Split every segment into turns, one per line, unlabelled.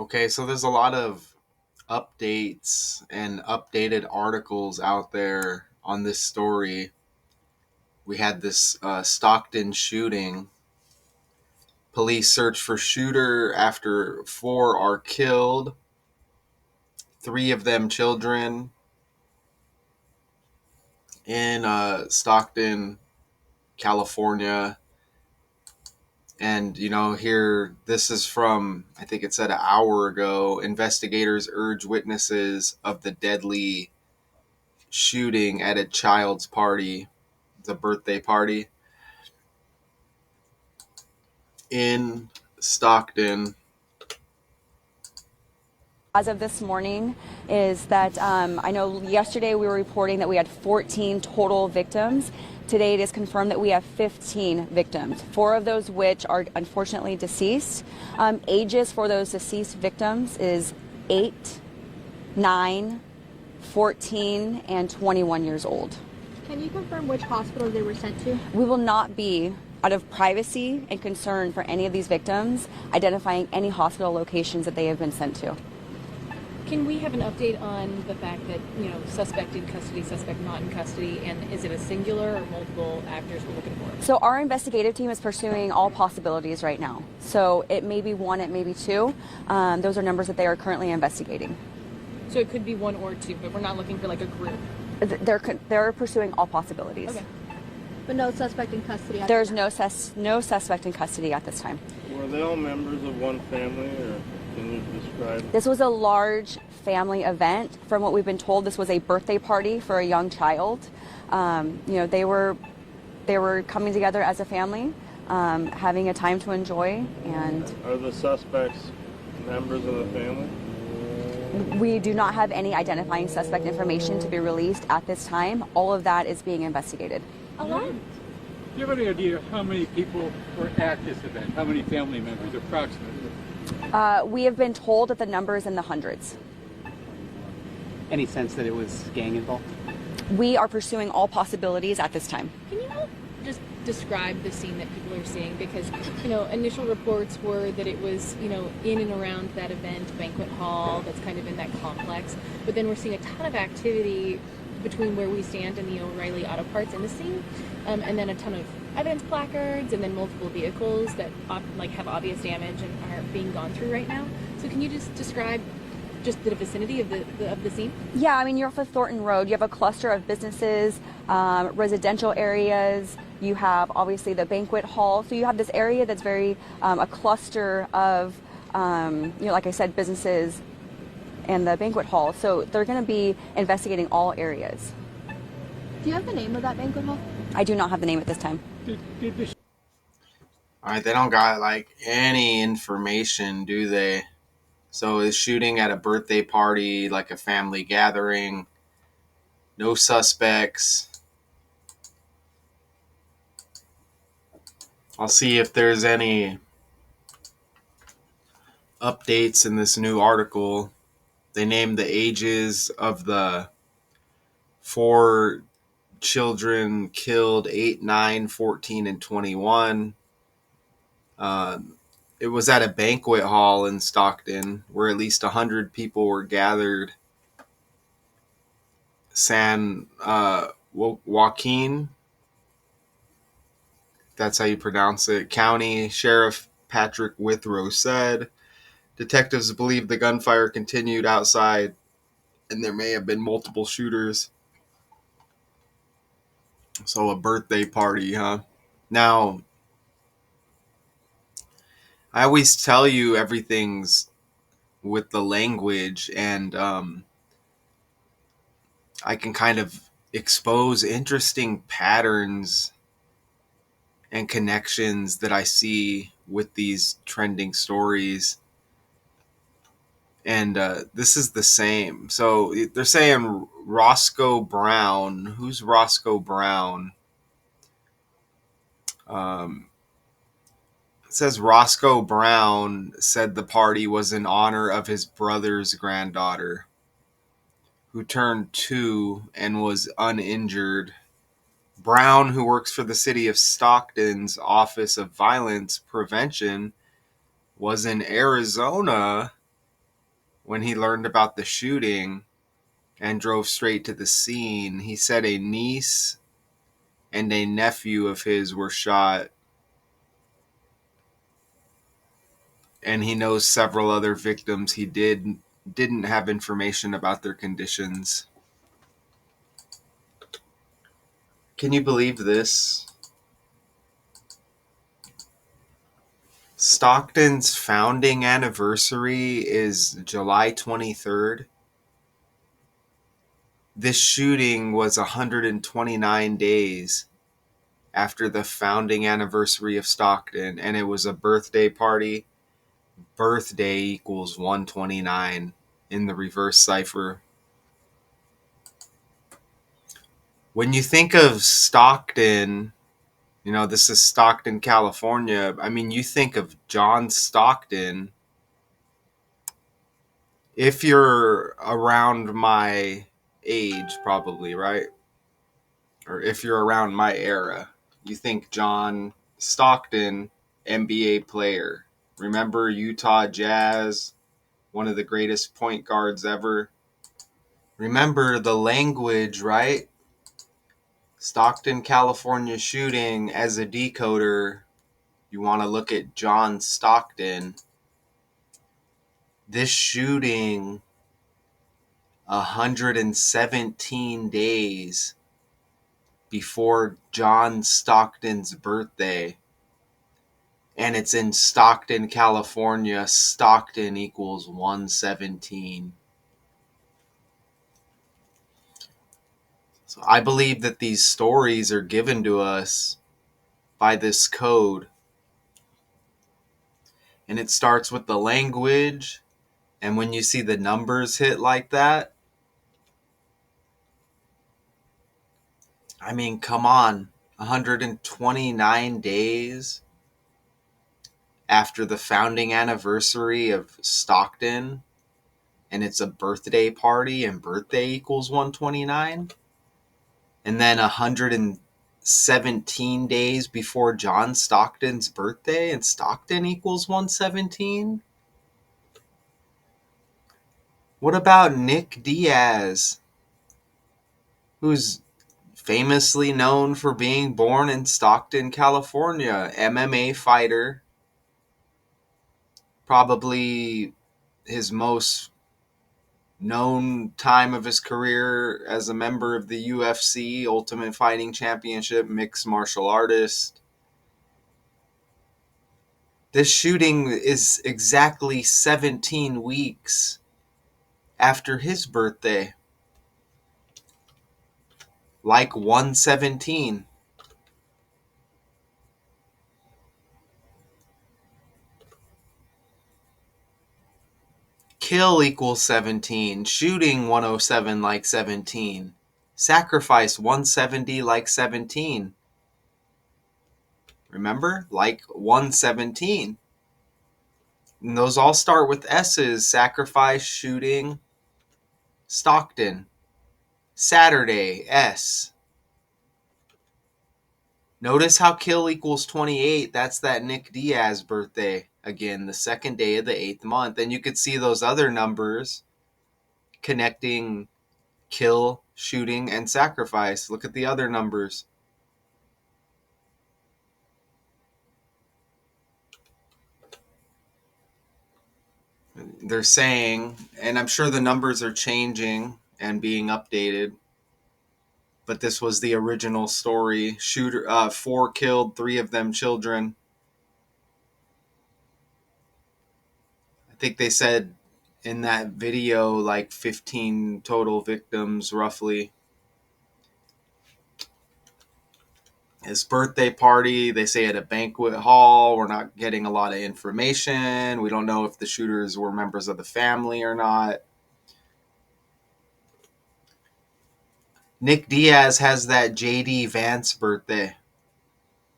Okay, so there's a lot of updates and updated articles out there on this story. We had this Stockton shooting. Police search for shooter after four are killed, three of them children in Stockton, California. And, here, this is from, I think it said an hour ago. Investigators urge witnesses of the deadly shooting at a child's party, the birthday party in Stockton.
As of this morning, is that I know yesterday we were reporting that we had 14 total victims. Today it is confirmed that we have 15 victims, four of those which are unfortunately deceased. Ages for those deceased victims is 8, 9, 14, and 21 years old.
Can you confirm which hospital they were sent to?
We will not be, out of privacy and concern for any of these victims, identifying any hospital locations that they have been sent to.
Can we have an update on the fact that, suspect in custody, suspect not in custody, and is it a singular or multiple actors we're looking for?
So our investigative team is pursuing all possibilities right now. So it may be one, it may be two. Those are numbers that they are currently investigating.
So it could be one or two, but we're not looking for like a group.
They're pursuing all possibilities.
Okay.
But no suspect in custody.
There's no suspect in custody at this time.
Were they all members of one family, or can you describe?
This was a large family event. From what we've been told, this was a birthday party for a young child. They were coming together as a family, having a time to enjoy. And
are the suspects members of the family?
We do not have any identifying suspect information to be released at this time. All of that is being investigated.
A lot.
Do you have any idea how many people were at this event? How many family members, approximately?
We have been told that the number is in the hundreds.
Any sense that it was gang involved?
We are pursuing all possibilities at this time.
Can you just describe the scene that people are seeing? Because, initial reports were that it was, in and around that event, banquet hall, that's kind of in that complex. But then we're seeing a ton of activity between where we stand and the O'Reilly Auto Parts in the scene, and then a ton of evidence placards, and then multiple vehicles that have obvious damage and are being gone through right now. So can you just describe just the vicinity of the scene?
Yeah, I mean, you're off of Thornton Road. You have a cluster of businesses, residential areas. You have obviously the banquet hall. So you have this area that's very a cluster of, like I said, businesses and the banquet hall. So they're going to be investigating all areas.
Do you have the name of that banquet hall?
I do not have the name at this time.
All right, they don't got any information, do they? So is shooting at a birthday party, like a family gathering, no suspects. I'll see if there's any updates in this new article. They named the ages of the four children killed: 8, 9, 14, and 21. It was at a banquet hall in Stockton where at least 100 people were gathered. San Joaquin, that's how you pronounce it, County Sheriff Patrick Withrow said. Detectives believe the gunfire continued outside and there may have been multiple shooters. So a birthday party, huh? Now, I always tell you everything's with the language, and I can kind of expose interesting patterns and connections that I see with these trending stories. And this is the same. So they're saying Roscoe Brown. Who's Roscoe Brown? It says Roscoe Brown said the party was in honor of his brother's granddaughter, who turned 2 and was uninjured. Brown, who works for the city of Stockton's Office of Violence Prevention, was in Arizona when he learned about the shooting and drove straight to the scene, he said a niece and a nephew of his were shot, and he knows several other victims he didn't have information about their conditions. Can you believe this? Stockton's founding anniversary is July 23rd. This shooting was 129 days after the founding anniversary of Stockton, and it was a birthday party. Birthday equals 129 in the reverse cipher. When you think of Stockton, this is Stockton, California. I mean, you think of John Stockton. If you're around my age, probably, right? Or if you're around my era, you think John Stockton, NBA player. Remember Utah Jazz, one of the greatest point guards ever. Remember the language, right? Stockton, California shooting. As a decoder, you want to look at John Stockton. This shooting, 117 days before John Stockton's birthday. And it's in Stockton, California. Stockton equals 117. So I believe that these stories are given to us by this code. And it starts with the language. And when you see the numbers hit like that, I mean, come on. 129 days after the founding anniversary of Stockton, and it's a birthday party, and birthday equals 129. And then 117 days before John Stockton's birthday, and Stockton equals 117. What about Nick Diaz, who's famously known for being born in Stockton, California? MMA fighter. Probably his most known time of his career as a member of the UFC, Ultimate Fighting Championship, mixed martial artist. This shooting is exactly 17 weeks after his birthday. Like 117. Kill equals 17. Shooting 107 like 17. Sacrifice 170 like 17. Remember? Like 117. And those all start with S's. Sacrifice, shooting, Stockton. Saturday, S. Notice how kill equals 28. That's that Nick Diaz birthday. Again, the second day of the 8th month. And you could see those other numbers connecting kill, shooting, and sacrifice. Look at the other numbers. They're saying, and I'm sure the numbers are changing and being updated, but this was the original story. 4 killed, 3 of them children. I think they said in that video like 15 total victims roughly. His birthday party, they say at a banquet hall. We're not getting a lot of information. We don't know if the shooters were members of the family or not. Nick Diaz has that JD Vance birthday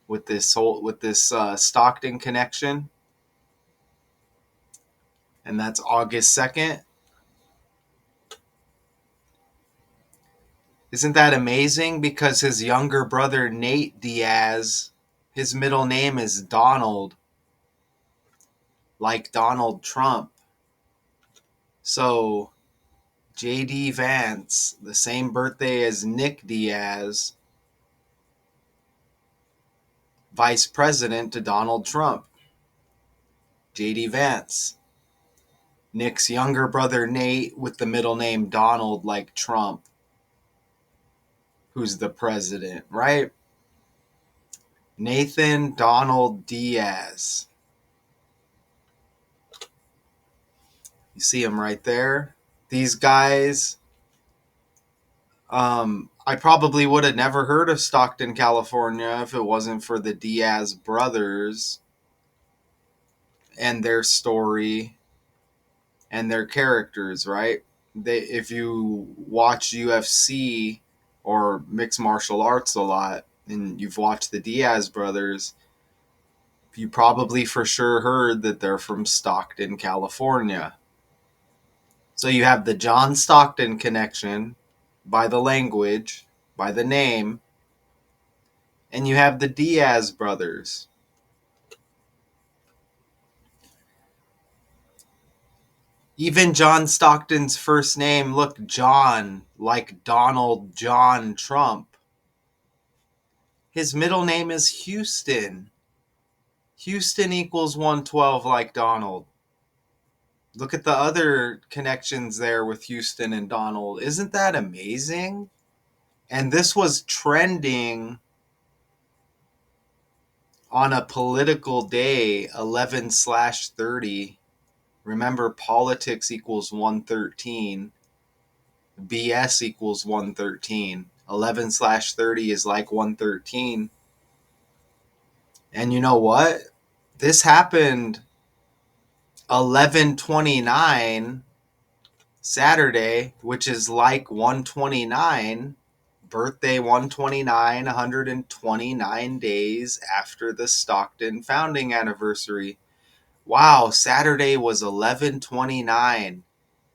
with this Stockton connection, and that's August 2nd. Isn't that amazing? Because his younger brother Nate Diaz, his middle name is Donald, like Donald Trump. So, J.D. Vance, the same birthday as Nick Diaz, vice president to Donald Trump. J.D. Vance. Nick's younger brother Nate with the middle name Donald, like Trump, who's the president, right? Nathan Donald Diaz. You see him right there. These guys, I probably would have never heard of Stockton, California if it wasn't for the Diaz brothers and their story and their characters, right? If you watch UFC or mixed martial arts a lot and you've watched the Diaz brothers, you probably for sure heard that they're from Stockton, California. So you have the John Stockton connection by the language, by the name, and you have the Diaz brothers. Even John Stockton's first name, look, John, like Donald John Trump. His middle name is Houston. Houston equals 112 like Donald. Look at the other connections there with Houston and Donald. Isn't that amazing? And this was trending on a political day, 11/30. Remember, politics equals 113. BS equals 113. 11/30 is like 113. And you know what? This happened 11/29 Saturday, which is like 129, birthday 129, 129 days after the Stockton founding anniversary. Wow, Saturday was 11/29.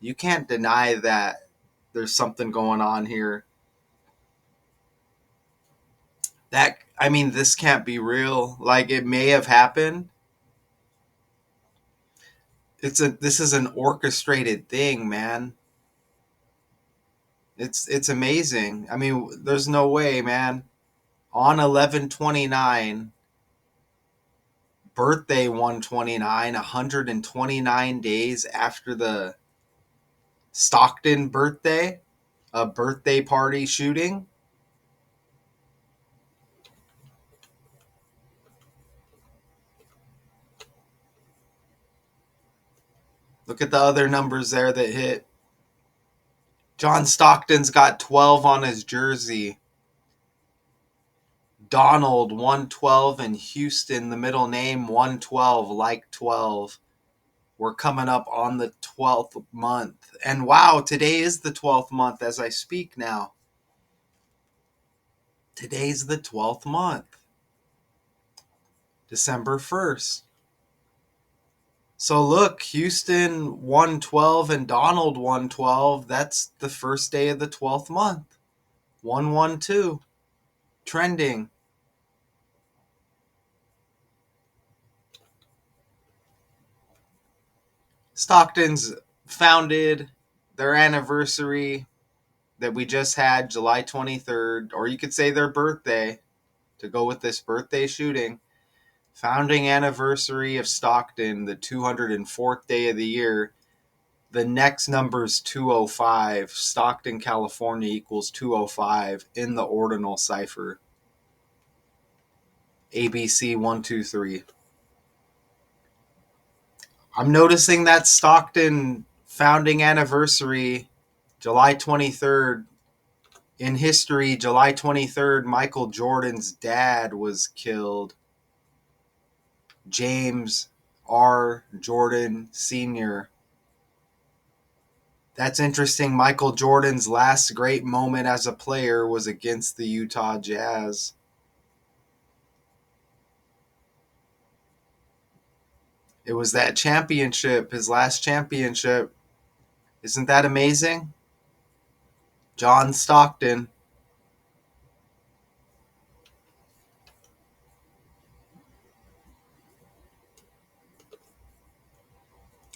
You can't deny that there's something going on here. This can't be real. Like, it may have happened. This is an orchestrated thing, man. It's amazing. I mean, there's no way, man. On 11/29, birthday 129, 129 days after the Stockton birthday, a birthday party shooting. Look at the other numbers there that hit. John Stockton's got 12 on his jersey. Donald 112 and Houston, the middle name 112, like 12. We're coming up on the 12th month. And wow, today is the 12th month as I speak now. Today's the 12th month. December 1st. So look, Houston 112 and Donald 112. That's the first day of the 12th month. 112. Trending. Stockton's founded, their anniversary that we just had, July 23rd, or you could say their birthday to go with this birthday shooting. Founding anniversary of Stockton, the 204th day of the year. The next number is 205. Stockton, California equals 205 in the ordinal cipher. ABC 123. I'm noticing that Stockton founding anniversary, July 23rd. In history, July 23rd, Michael Jordan's dad was killed. James R. Jordan Sr. That's interesting. Michael Jordan's last great moment as a player was against the Utah Jazz. It was that championship, his last championship. Isn't that amazing? John Stockton.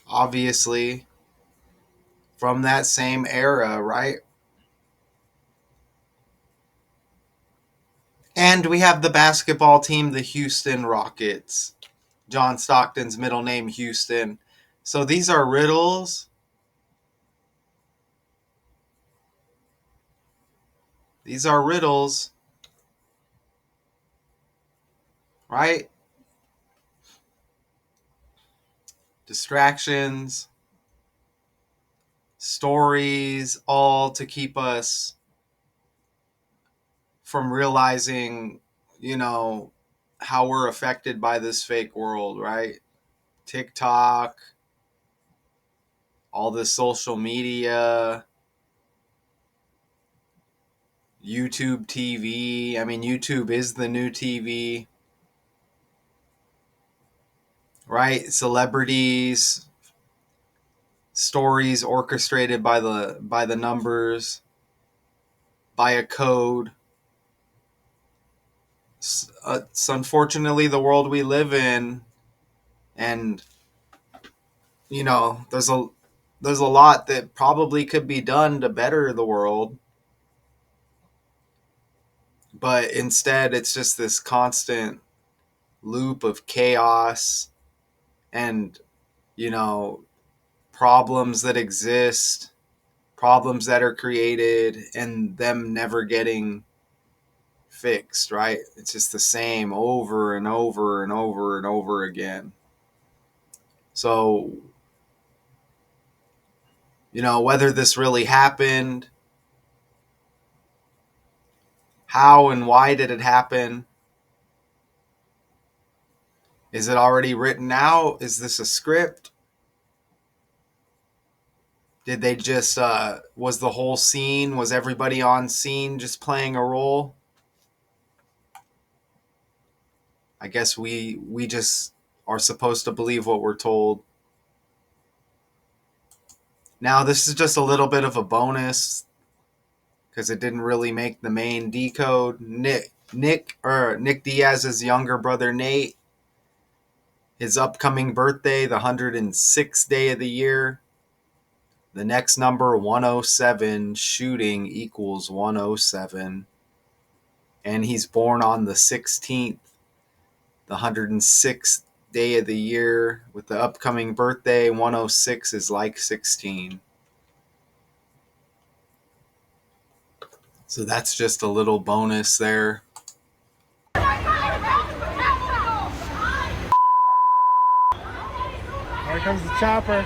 Obviously, from that same era, right? And we have the basketball team, the Houston Rockets. John Stockton's middle name, Houston. So these are riddles. These are riddles, right? Distractions, stories, all to keep us from realizing, how we're affected by this fake world, right? TikTok, all this social media, YouTube TV. I mean, YouTube is the new TV, right? Celebrities, stories orchestrated by the numbers, by a code. It's unfortunately the world we live in, and there's a lot that probably could be done to better the world, but instead it's just this constant loop of chaos and you know problems that exist, problems that are created, and them never getting fixed, right? It's just the same over and over and over and over again. So, whether this really happened, how and why did it happen? Is it already written out? Is this a script? Did they just, was the whole scene, was everybody on scene just playing a role? I guess we just are supposed to believe what we're told. Now, this is just a little bit of a bonus because it didn't really make the main decode. Nick Diaz's younger brother Nate, his upcoming birthday, the 106th day of the year. The next number, 107, shooting equals 107. And he's born on the 16th, the 106th day of the year. With the upcoming birthday, 106 is like 16. So that's just a little bonus there.
Here comes the chopper.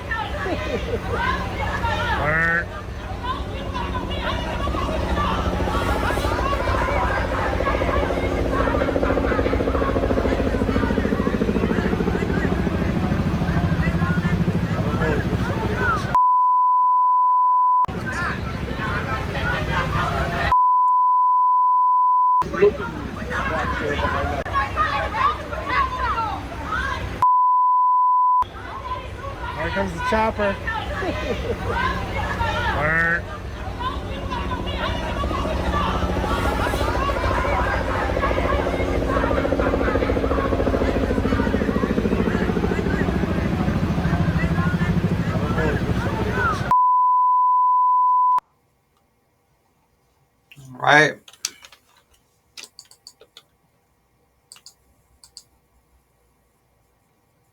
Here comes the chopper.
Right?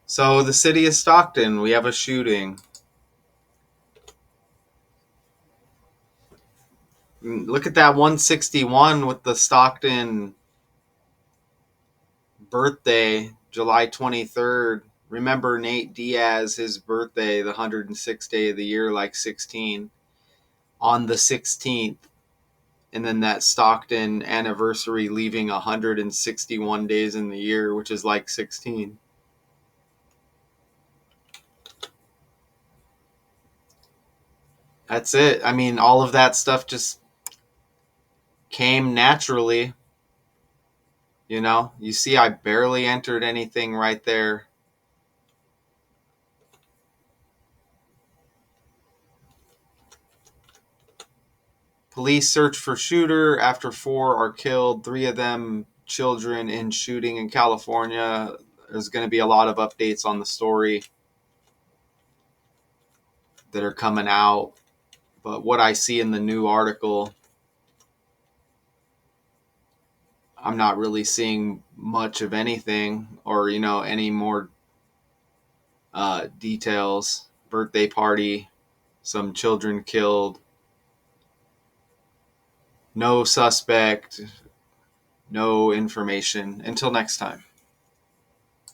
So the city of Stockton, we have a shooting. Look at that 161 with the Stockton birthday, July 23rd. Remember Nate Diaz, his birthday, the 106th day of the year, like 16, on the 16th. And then that Stockton anniversary leaving 161 days in the year, which is like 16. That's it. I mean, all of that stuff just came naturally. You see, I barely entered anything right there. Police search for shooter after 4 are killed, 3 of them children in shooting in California. There's going to be a lot of updates on the story that are coming out. But what I see in the new article, I'm not really seeing much of anything, or any more details. Birthday party, some children killed, no suspect, no information. Until next time.